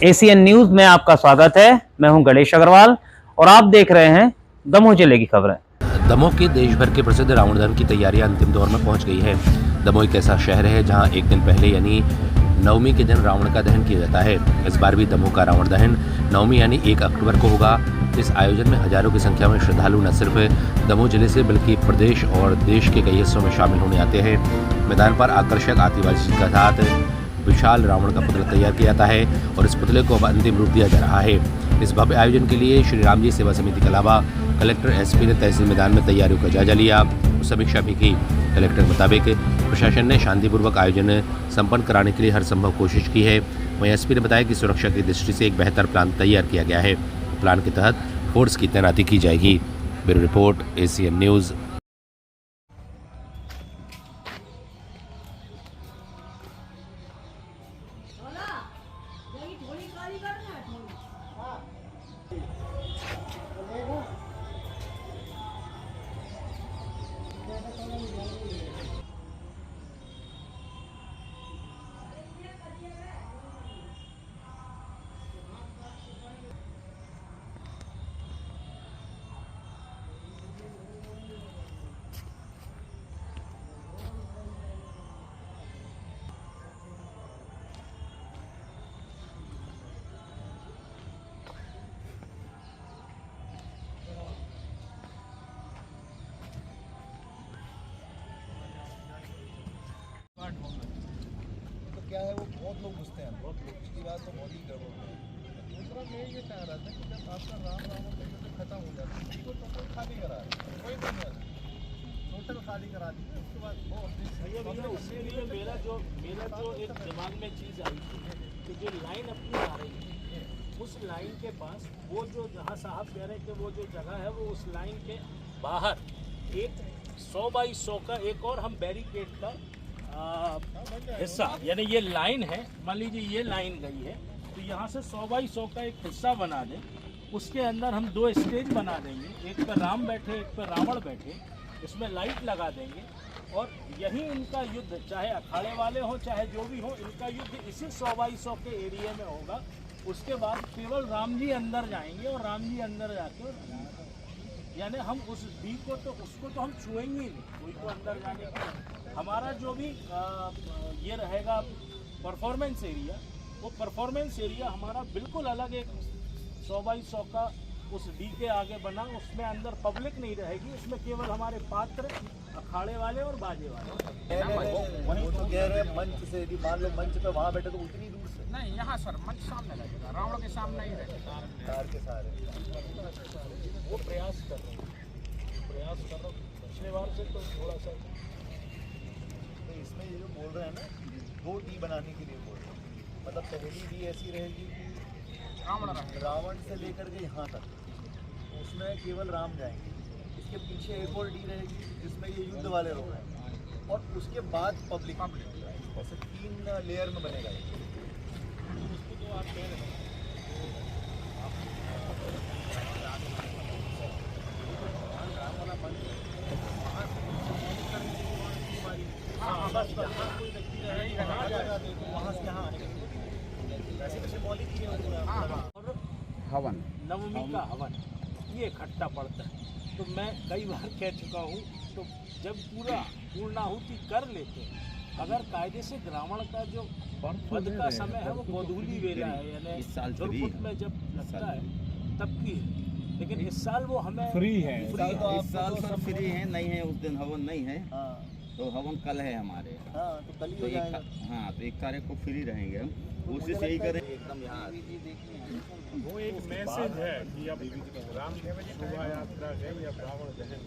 ACN news में आपका स्वागत है। मैं हूं गणेश अग्रवाल और आप देख रहे हैं दमोह जिले की खबरें। दमोह के देश भर के प्रसिद्ध रावण दहन की तैयारियां अंतिम दौर में पहुंच गई है। दमोह एक ऐसा शहर है जहां एक दिन पहले यानी नवमी के दिन रावण का दहन किया जाता है। इस बार भी दमोह का रावण दहन नवमी यानी 1 अक्टूबर को होगा। इस आयोजन में हजारों की संख्या में श्रद्धालु न सिर्फ दमोह जिले से बल्कि प्रदेश और देश के कई हिस्सों में शामिल होने आते हैं। मैदान पर आकर्षक आतिशबाजी के साथ विशाल रावण का पुतला तैयार किया जाता है और इस पुतले को अब अंतिम रूप दिया जा रहा है। इस भव्य आयोजन के लिए श्री राम जी सेवा समिति के अलावा कलेक्टर एसपी ने तहसील मैदान में तैयारियों का जायजा लिया, समीक्षा भी की। कलेक्टर के मुताबिक प्रशासन ने शांतिपूर्वक आयोजन संपन्न कराने के लिए हर संभव कोशिश की है। वहीं एसपी ने बताया कि सुरक्षा की दृष्टि से एक बेहतर प्लान तैयार किया गया है। प्लान के तहत फोर्स की तैनाती की जाएगी। Bureau report, ACN news. तो क्या है वो बहुत लोग घुसते हैं, बहुत लोग उसकी बात तो बहुत ही गड़बड़ है। दूसरा मैं ये कह रहा था कि जब आपका राम रावण तो खत्म हो जाता है तो कोई खाली करा कोई नहीं टोटल खाली करा दी। उसके बाद वो अपनी उसके लिए मेरा जो एक दिमाग में चीज़ आई थी कि जो लाइन अपनी आ रही है उस लाइन के पास वो जो जहाँ साहब कह रहे हैं कि वो जो जगह है वो उस लाइन के बाहर एक 100 बाई 100 का एक और हम बैरिकेड का हिस्सा, यानी ये लाइन है, मान लीजिए ये लाइन गई है तो यहाँ से 100 बाई 100 का एक हिस्सा बना दें। उसके अंदर हम 2 स्टेज बना देंगे, एक पर राम बैठे एक पर रावण बैठे, इसमें लाइट लगा देंगे और यही इनका युद्ध, चाहे अखाड़े वाले हों चाहे जो भी हो, इनका युद्ध इसी 100 बाई 100 के एरिया में होगा। उसके बाद केवल राम जी अंदर जाएंगे और राम जी अंदर जाके यानी हम उस डी को तो उसको तो हम छुएंगे ही नहीं, कोई को अंदर जाने का। हमारा जो भी ये रहेगा परफॉर्मेंस एरिया, वो परफॉर्मेंस एरिया हमारा बिल्कुल अलग एक 100 बाई 100 का उस डी के आगे बना। उसमें अंदर पब्लिक नहीं रहेगी, उसमें केवल हमारे पात्र, अखाड़े वाले और बाजे वाले। वहीं तो कह रहे मंच से यदि मान लो मंच पे वहाँ बैठे तो उतनी दूर से नहीं, यहाँ सर मंच सामने रहेगा, रावण के सामने ही रहेगा। कार के सारे वो प्रयास कर रहे हैं, पिछले बार से तो थोड़ा सा। तो इसमें ये जो बोल रहे हैं ना 2 डी बनाने के लिए बोल रहे हैं, मतलब पहली डी ऐसी रहेगी कि रावण से लेकर के यहाँ तक उसमें केवल राम जाएंगे। इसके पीछे एक और डी रहेगी जिसमें ये युद्ध वाले लोग हैं और उसके बाद पब्लिक ऐसे 3 लेयर में बनेगा। उसको जो आप कह रहे हैं हवन, नवमी का हवन ये इकट्ठा पड़ता है। तो मैं कई बार कह चुका हूँ, तो जब पूरा पूर्णाहुति कर लेते हैं, अगर कायदे से रावण का जो वध का समय है वो गोधूली वेला है, यानी दुर्मुट में जब लगता है तब की है। लेकिन इस साल वो हमें फ्री है। इस साल सर फ्री है, नहीं है उस दिन हवन नहीं है। हाँ तो हवन कल है हमारे। हाँ तो कल ही तो हो जाएगा। हाँ तो 1 तारीख को फ्री रहेंगे हम, कोशिश यही करें एकदम यहाँ। वो एक मैसेज है कि अब राम शोभा यात्रा है या रावण दहन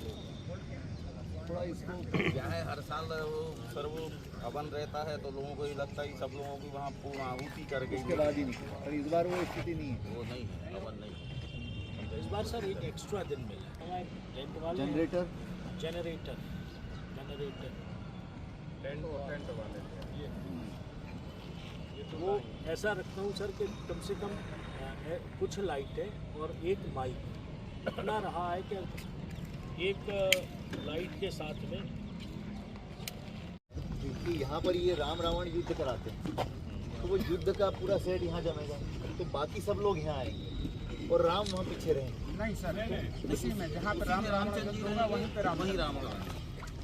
थोड़ा इसको क्या है, हर साल वो सर्व हवन रहता है तो लोगों को ये लगता है सब लोगों की वहाँ पूर्ण आहुति कर गई। इसके बाद ही नहीं, और इस बार वो स्थिति नहीं है। वो नहीं है, हवन नहीं है। तो इस बार सर एक एक्स्ट्रा दिन मिला है। टेंट वाले जनरेटर जनरेटर टेंट वाले ये तो वो ऐसा रखता हूँ सर कि कम से कम कुछ लाइटें और एक माइक इतना रहा है कि एक लाइट के साथ में क्योंकि यहाँ पर ये राम रावण युद्ध कराते हैं तो वो युद्ध का पूरा सेट यहाँ जमेगा, तो बाकी सब लोग यहाँ आएंगे और राम वहाँ पीछे रहेंगे। नहीं सर, इसी में जहाँ पे रामचंद्र जी होगा वहीं पे रावण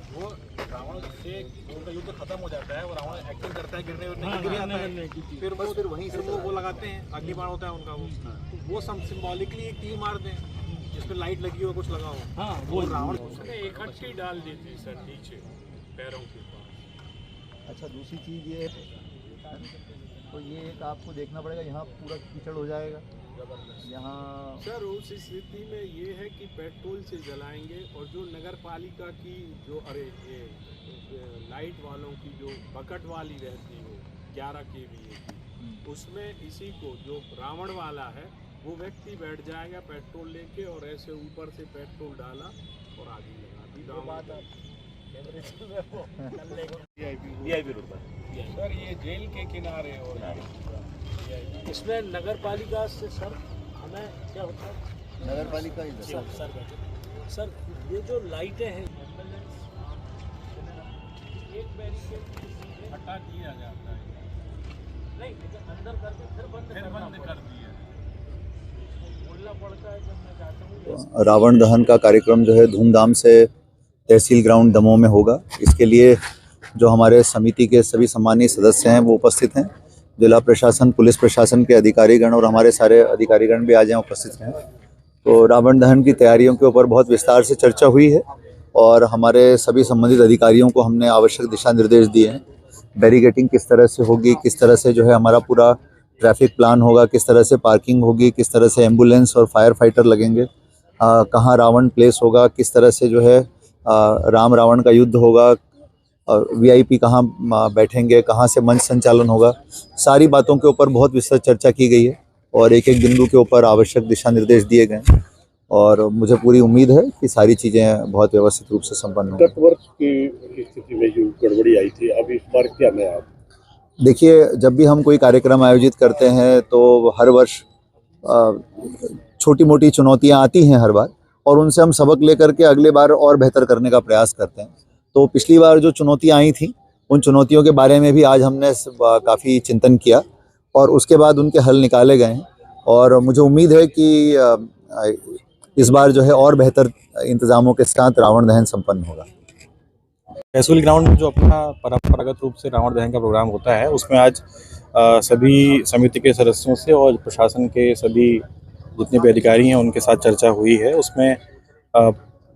वो रावण से उनका युद्ध खत्म हो जाता है और रावण एक्टिंग करता है, गिरने गिर जाता है, फिर वहीं से वो लगाते हैं, अग्निबाण होता है उनका तो वो सिंबॉलिकली एक तीर मारते हैं जिसमें लाइट लगी हो, कुछ लगा हो। हाँ वो रावण उसने इकट्ठी डाल दी थी सर नीचे पैरों के पास। अच्छा दूसरी चीज़ ये तो ये एक आपको देखना पड़ेगा, यहाँ पूरा कीचड़ हो जाएगा यहाँ। सर उस स्थिति में ये है कि पेट्रोल से जलाएंगे और जो नगर पालिका की जो लाइट वालों की जो बकेट वाली रहती है 11 kVA की, उसमें इसी को जो रावण वाला है वो व्यक्ति बैठ जाएगा पेट्रोल लेके और ऐसे ऊपर से पेट्रोल डाला और आगे लगा दी वीआईपी रोड पर। सर ये जेल के किनारे और इसमें नगर पालिका से सर हमें क्या होता है, नगर पालिका सर ये जो लाइटें हैं एक बैरिकेड हटा दिया जाता है, नहीं लेकिन अंदर करके फिर बंद कर दिया। बोलना पड़ता है जब मैं जाता हूँ। रावण दहन का कार्यक्रम जो है धूमधाम से तहसील ग्राउंड दमोह में होगा। इसके लिए जो हमारे समिति के सभी सम्मानीय सदस्य हैं वो उपस्थित हैं, जिला प्रशासन, पुलिस प्रशासन के अधिकारीगण और हमारे सारे अधिकारीगण भी आज यहाँ उपस्थित हैं। तो रावण दहन की तैयारियों के ऊपर बहुत विस्तार से चर्चा हुई है और हमारे सभी संबंधित अधिकारियों को हमने आवश्यक दिशा निर्देश दिए हैं। बैरिकेडिंग किस तरह से होगी, किस तरह से जो है हमारा पूरा ट्रैफिक प्लान होगा, किस तरह से पार्किंग होगी, किस तरह से एम्बुलेंस और फायर फाइटर लगेंगे, कहाँ रावण प्लेस होगा, किस तरह से जो है राम रावण का युद्ध होगा, वीआईपी कहाँ बैठेंगे, कहाँ से मंच संचालन होगा, सारी बातों के ऊपर बहुत विस्तृत चर्चा की गई है और एक एक बिंदु के ऊपर आवश्यक दिशा निर्देश दिए गए हैं और मुझे पूरी उम्मीद है कि सारी चीज़ें बहुत व्यवस्थित रूप से संपन्न होंगी। गत वर्ष की स्थिति में जो गड़बड़ी आई थी, अब इस बार क्या नया है? देखिए, जब भी हम कोई कार्यक्रम आयोजित करते हैं तो हर वर्ष छोटी मोटी चुनौतियां आती हैं हर बार, और उनसे हम सबक लेकर के अगले बार और बेहतर करने का प्रयास करते हैं। तो पिछली बार जो चुनौतियां आई थी उन चुनौतियों के बारे में भी आज हमने काफ़ी चिंतन किया और उसके बाद उनके हल निकाले गए हैं और मुझे उम्मीद है कि इस बार जो है और बेहतर इंतजामों के साथ रावण दहन संपन्न होगा। तहसील ग्राउंड में जो अपना परंपरागत रूप से रावण दहन का प्रोग्राम होता है, उसमें आज सभी समिति के सदस्यों से और प्रशासन के सभी जितने भी अधिकारी हैं उनके साथ चर्चा हुई है। उसमें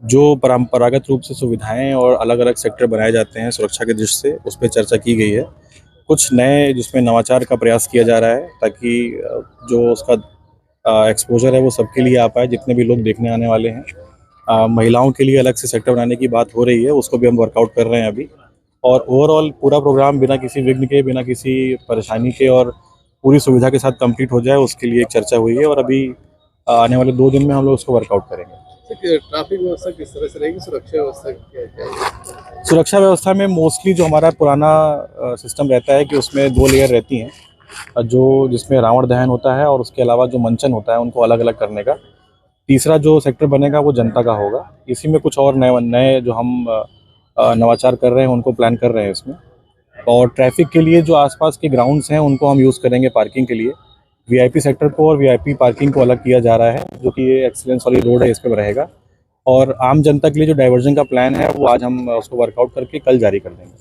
जो परंपरागत रूप से सुविधाएं और अलग अलग सेक्टर बनाए जाते हैं सुरक्षा के दृष्टि से, उस पर चर्चा की गई है। कुछ नए जिसमें नवाचार का प्रयास किया जा रहा है ताकि जो उसका एक्सपोजर है वो सबके लिए आ पाए, जितने भी लोग देखने आने वाले हैं। महिलाओं के लिए अलग से सेक्टर बनाने की बात हो रही है, उसको भी हम वर्कआउट कर रहे हैं अभी। और ओवरऑल पूरा प्रोग्राम बिना किसी विघ्न के, बिना किसी परेशानी के और पूरी सुविधा के साथ कंप्लीट हो जाए, उसके लिए एक चर्चा हुई है और अभी आने वाले 2 दिन में हम लोग उसको वर्कआउट करेंगे। ट्रैफिक व्यवस्था किस तरह से रहेगी? सुरक्षा व्यवस्था क्या? सुरक्षा व्यवस्था में मोस्टली जो हमारा पुराना सिस्टम रहता है कि उसमें 2 लेयर रहती हैं, जो जिसमें रावण दहन होता है और उसके अलावा जो मंचन होता है उनको अलग अलग करने का। तीसरा जो सेक्टर बनेगा वो जनता का होगा। इसी में कुछ और नए जो हम नवाचार कर रहे हैं उनको प्लान कर रहे हैं इसमें। और ट्रैफिक के लिए जो आसपास के ग्राउंड्स हैं उनको हम यूज़ करेंगे पार्किंग के लिए। वीआईपी सेक्टर को और वीआईपी पार्किंग को अलग किया जा रहा है, जो कि ये एक्सीलेंस वाली रोड है, इस पर रहेगा। और आम जनता के लिए जो डाइवर्जन का प्लान है वो आज हम उसको वर्कआउट करके कल जारी कर देंगे।